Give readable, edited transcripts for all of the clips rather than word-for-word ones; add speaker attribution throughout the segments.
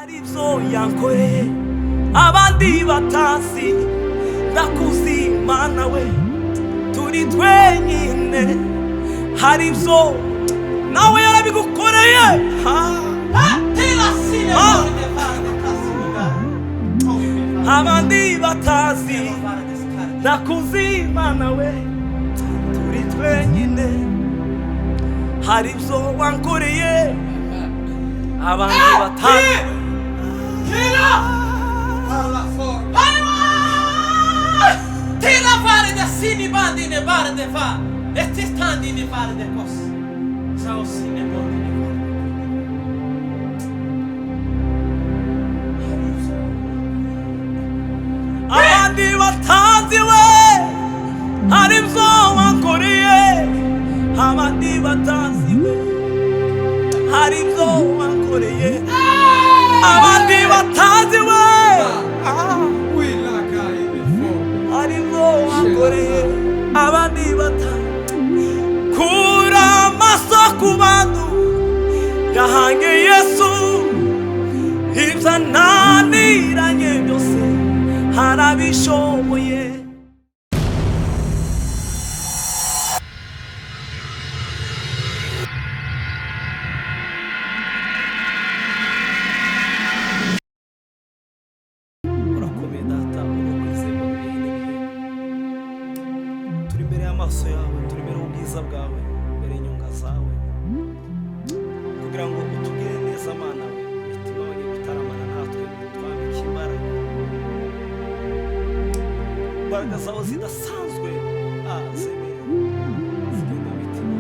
Speaker 1: Aribyo yankoreye abandi batazi ndakuzimana we turi twenyine haribyo nawe yarabigukoreye abandi batazi ndakuzimana we turi twenyine haribyo wankoreye abandi batazi
Speaker 2: Tira fare da sini bandi ne bar de fa e ti standi ne fare de cos ciao sine bandi ne
Speaker 1: fare abandi batazi we haribyo wankoreye abandi batazi we haribyo wankoreye abandi batazi we haribyo wankoreye abandi batazi kura amaso ku bantu yahange Yesu ibyo ananiranye byose harabishoboye. Amaso yawe turi imbere y'ubwiza bwawe imbere y'inyunga zawe kugira ngo utugire neza Mana we imitima wagiye gutaramana natwe twambike imbaraga zawe zidasanzwe zemewe zigenda imitima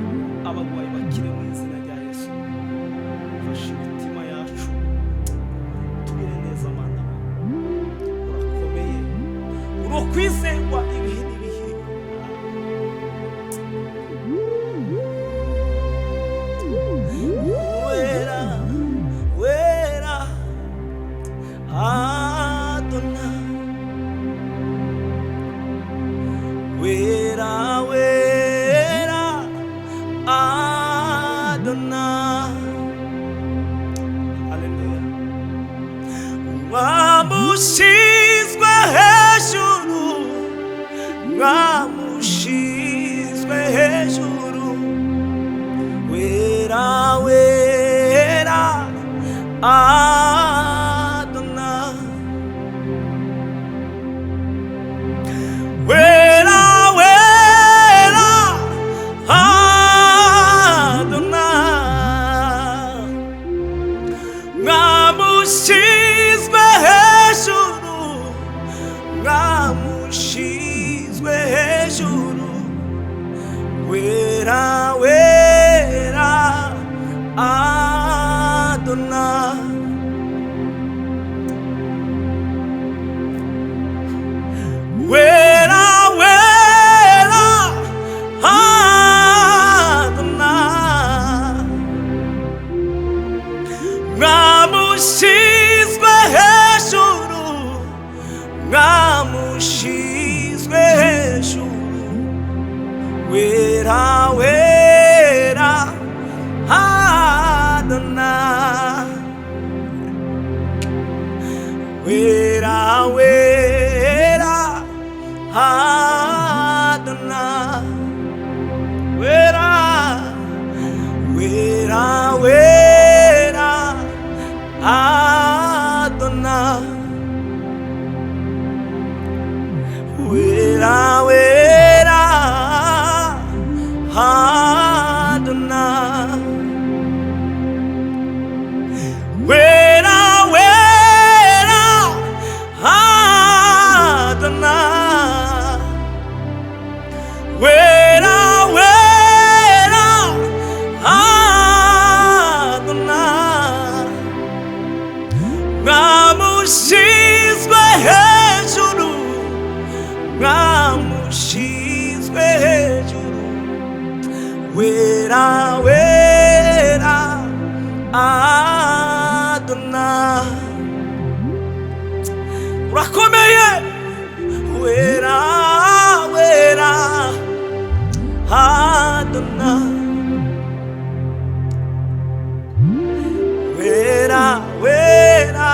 Speaker 1: abarwayi bakire mu izina rya Yesu fasha imitima yacu tugire neza Mana urakomeye uri ukwizerwa ibihe n'ibihe Wamushizwe hejuru wamushizwe hejuru wera wera Adonai wera wera Adonai wamushizwe Ramushizwe hejuru wera wera Adonai wera wera Adonai Ramushizwe hejuru Ramushizwe hejuru wera wera Adonai wera wera Adonai wera wera wera Adonai wera wera Adonai wera wera Adonai wera wera Adonai Ramushizwe hejuru Ramushizwe hejuru wera wera Adonai urakomeye wera wera Adonai wera wera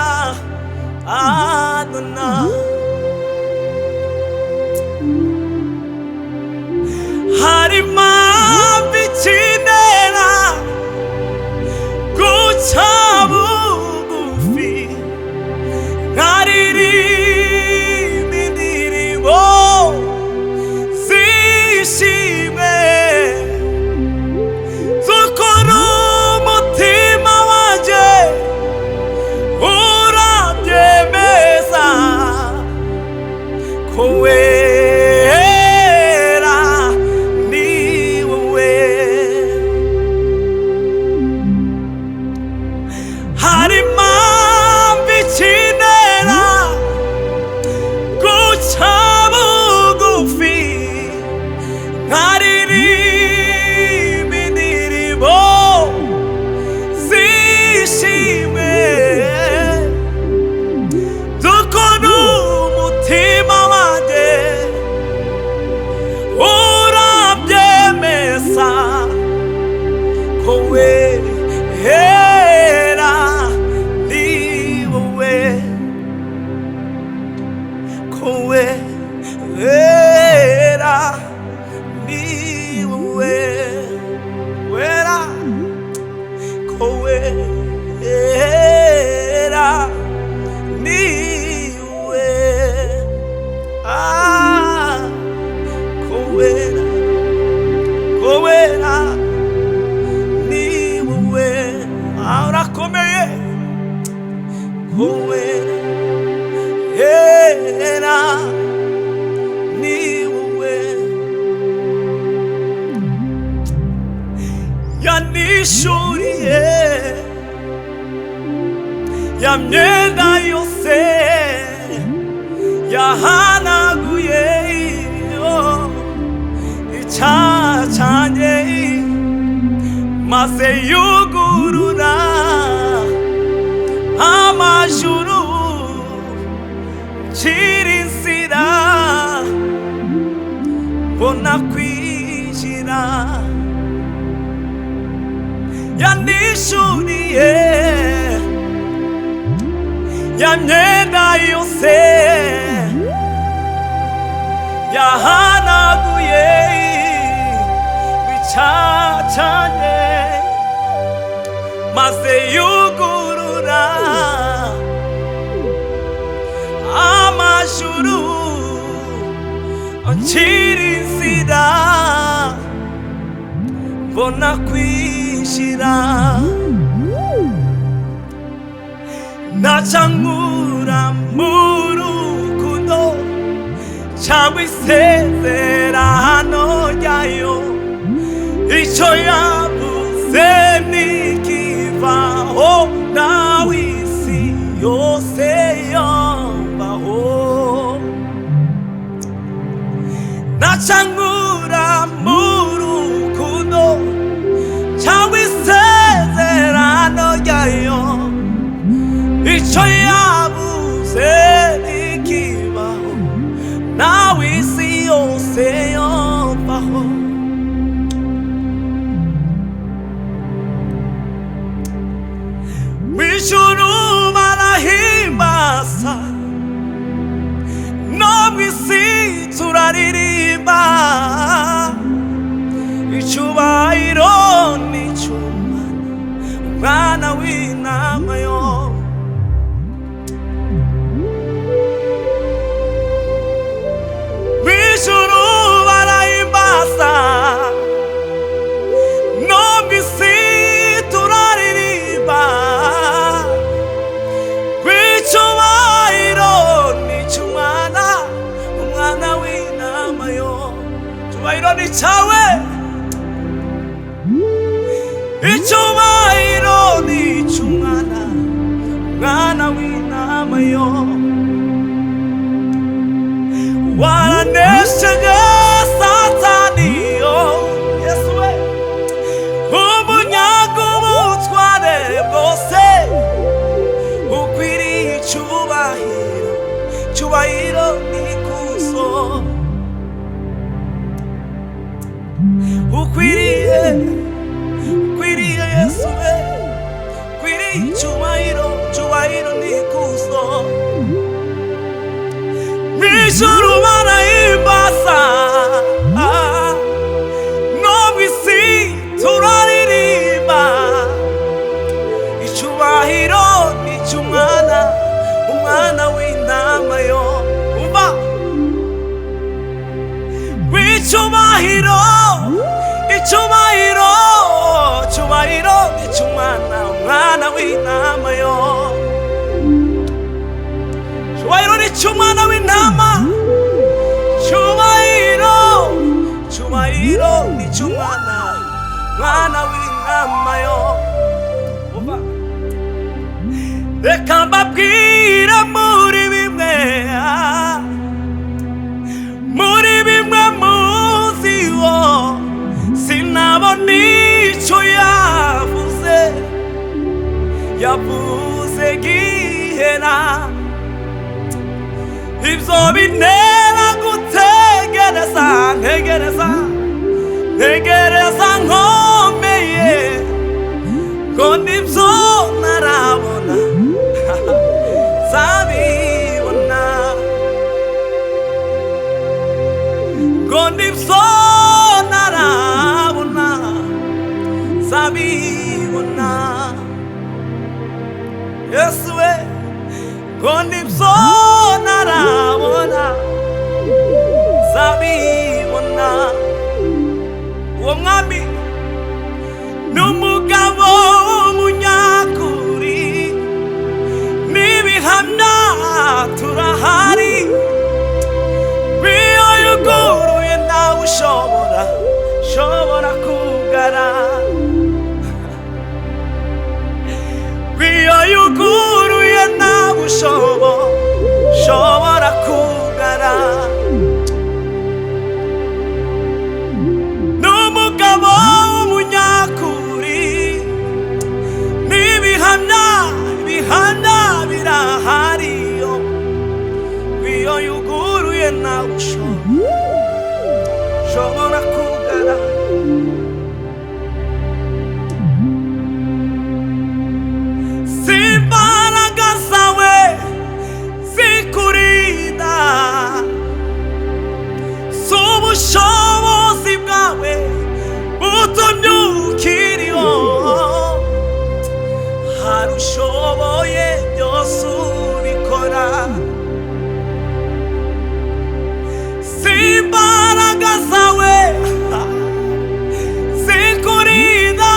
Speaker 1: wowe era ni wowe yanishuriye ya myenda yose yahanaguye icyaha cyanjye maze yugurura amajuru ncira inzira mbona kwinjira yanishuriye ya myenda yose yahanaguye icyaha cyanjye maze yugurura amajuru ancira inzira mbona kwinjira nacankura mu rukundo cyangwa isezerano ryayo icyo yavuze ntikivaho nawe isi yose yambaho nacankura mu rukundo cyangwa isezerano ryayo icyo yavuze ntikivaho nawe isi yose yambaho mw'ijuru barahimbaza no mw'isi turaririmba icyubahiro n'icy'umwana umwana w'intama yo mw'ijuru barahimbaza no mw'isi turaririmba kw'icyubahiro n'icy'umwana umwana w'intama yo icyubahiro ni cyawe icyubahiro ni icy'umwana umwana w'intama yo waranesheje satani yo yesu we umunyago ubutware bwose ukwiriye icyubahiro icyubahiro n'ikuzo ukwiriye yesu we ukwiriye icyubahiro n'ikuzo mw'ijuru barahimbaza no mw'isi turaririmba icyubahiro n'icy'umwana umwana w'intama yo umva w'icyubahiro icyubahiro n'icy'umwana umwana w'intama yo icyubahiro n'icy'umwana w'intama icyubahiro n'icy'umwana umwana w'intama yo reka mbabwire muri bimwe muziho sinabona icyo yavuze gihera ibyo bintera gutegereza ntegereza nkomeye ngo nibyo narabona zabibona ngo nibyo narabona zabibona yesu we ngo nibyo narabona zabibona uwo mwami n'umugabo w'umunyakuri niba n'ibihamya turahari iyo yuguruye nawe ushobora kugara iyo yuguruye nawe ushobora kugara n'umugabo w'umunyakuri n'ibihamya birahari iyo yuguruye nawe ushobora kugara si imbaraga zawe zikurinda si ubushobozi bwawe butumye ukiriho hari ushoboye byose ubikora si imbaraga zawe zikurinda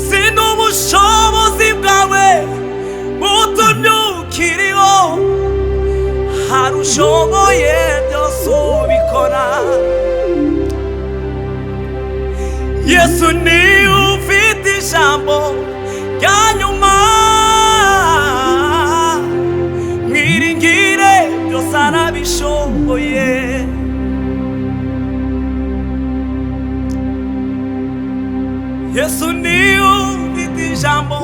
Speaker 1: si n'ubushobozi bwawe butumye ukiriho hari ushoboye byose ubikora Yesu ni ufite ijambo rya nyuma mwiringire byose arabishoboye Yesu ni ufite ijambo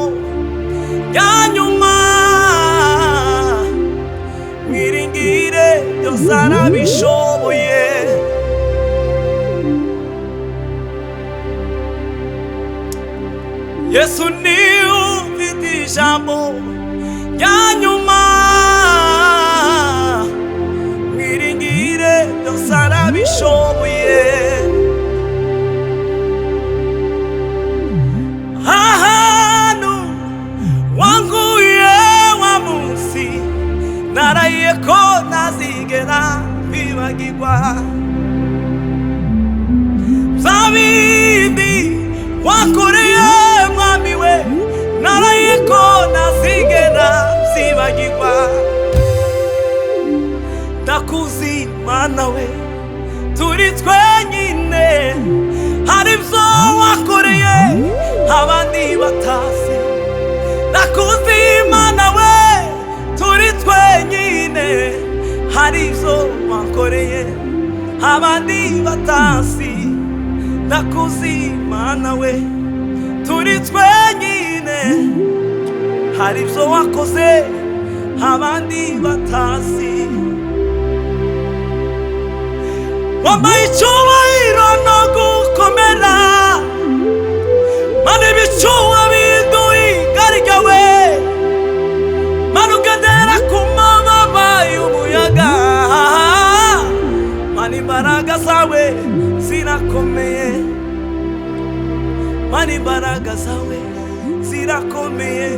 Speaker 1: rya nyuma mwiringire byose arabishoboye Yesu ni ufite ijambo rya nyuma mwiringire byose arabishoboye ahantu wanguye wa munsi narahiye ko ntazigera mbibagirwa bya bindi wakoreye mwami we narahiye ko ntazigera byibagirwa ndakuzi Mana we turi twenyine hari ibyo wakoreye abandi batazi ndakuzi Mana we turi twenyine hari ibyo wakoreye abandi batazi ndakuzi Mana we turi twenyine hari ibyo wakoze abandi batazi wambaye icyubahiro no gukomera Mana ibicuba biduhigarika we Mana ugendera ku mababa y'umuyaga Mana imbaraga zawe zirakomeye Mana imbaraga zawe zirakomeye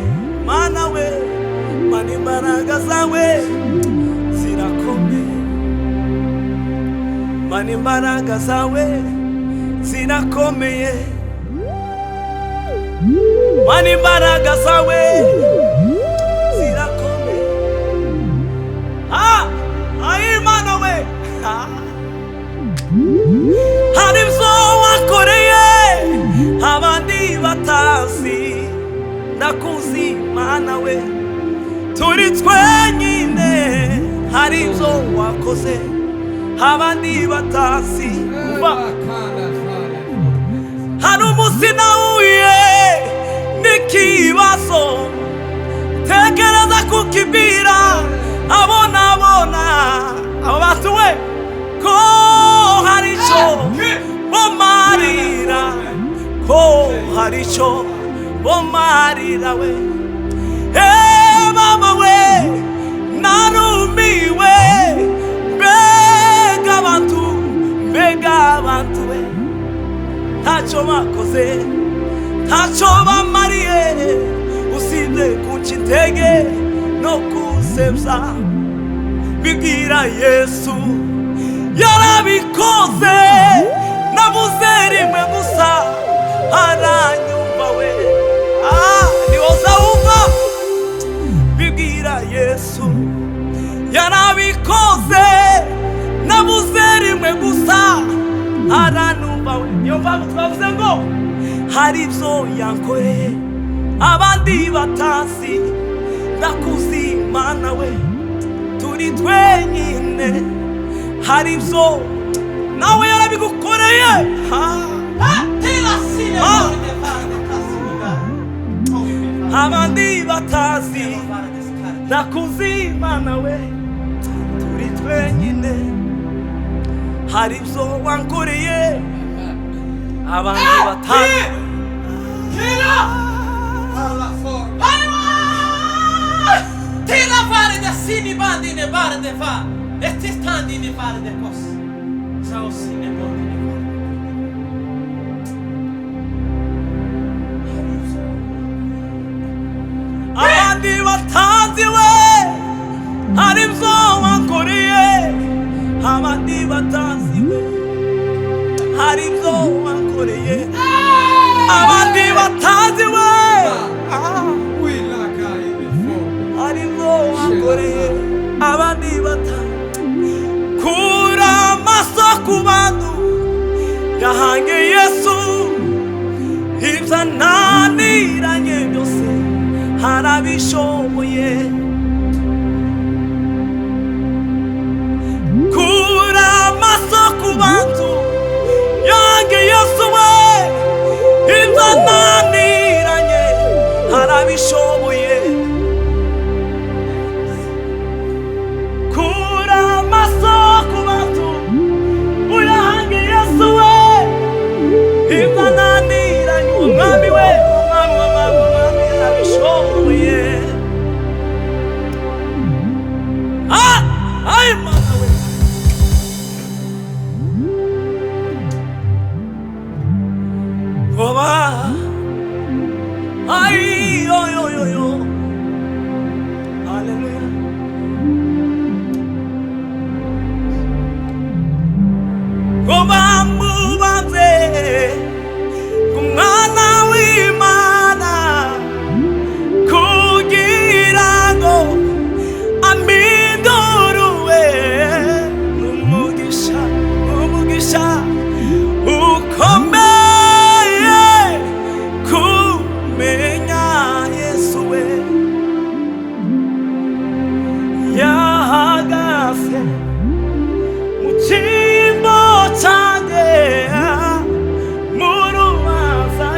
Speaker 1: Mana we Mana imbaraga zawe zirakomeye Mana imbaraga zawe zirakomeye Mana imbaraga zawe zirakomeye Mana we hari ibyo wakoreye abandi batazi ndakuzi Mana we turi twenyine hari ibyo wakoze abandi batazi hari umunsi nahuye n'ikibazo tekereza kukibwira abona abo bantu we ko hari icyo bomarira ko hari icyo bomarira we mama we narumiwe mbega abantu we ntacyo bakoze ntacyo bamariye usibye kunca intege no kusebya bibwira Yesu yarabikoze nabuze rimwe gusa aranyumva we niwoza wumva twavuze ngo hari ibyo yankoreye abandi batazi, ndakuzi Mana we turi twenyine, hari ibyo nawe yarabigukoreye. Abandi batazi, ndakuzi Mana we turi twenyine, hari ibyo wankoreye abandi batazi.
Speaker 2: Tira fare da sini bandi ne barde fa e ti standi ne barde cos. Ciao sine bandi ne barde.
Speaker 1: Abandi batazi we hari ibyo wankoreye, abandi batazi we hari ibyo wankoreye, abandi batazi we hari ibyo wankoreye, abandi batazi. Kura amaso ku bantu yahange Yesu, ibyo naniranye byose harabishoboye. Kura amaso ku bantu yahange Yesu we, ibyo naniranye harabishoboye. Kura amaso ku bantu uyahange Yesu we, ibyo naniranye umwami we, umwami harabishoboye. Ay Mana we, Baba, ay yo yo yo yo, hallelujah. Baba mubanze kumwana w'Imana kugira ngo amindurwe n'umugisha ukomeye kumenya Yesu we, yahagaze mu cyimbo cyanjye mu rubanza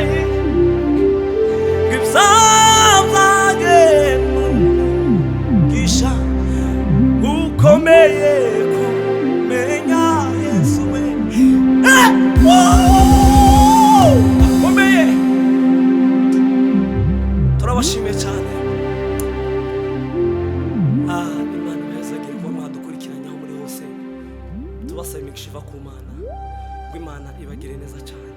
Speaker 1: rw'ibyanjye n'umugisha ukomeye kumenya Yesu we, akomeye. Turabashimiye cyane. Imana ibahezagire kuba mwadukurikiranye aho muri hose, tubasaba imigisha iva ku Mana, ngo Imana ibagire neza cyane.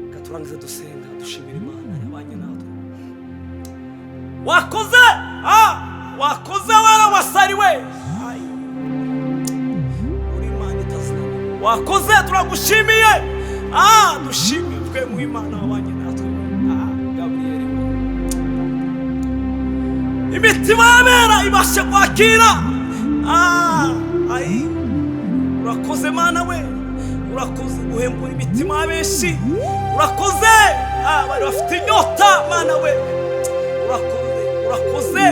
Speaker 1: Reka turangize dusenga dushimira Imana yabanye natwe. Wakoze wakoze warawasariwe, uri Imana itazirana. Wakoze turagushimiye, dushimiye twe mu Imana wabanye natwe. Gabriel we, imitima y'abera ibashe kwakira. Urakoze Mana we, urakoze guhembura imitima y'abenshi, urakoze bari bafite inyota Mana we, urakoze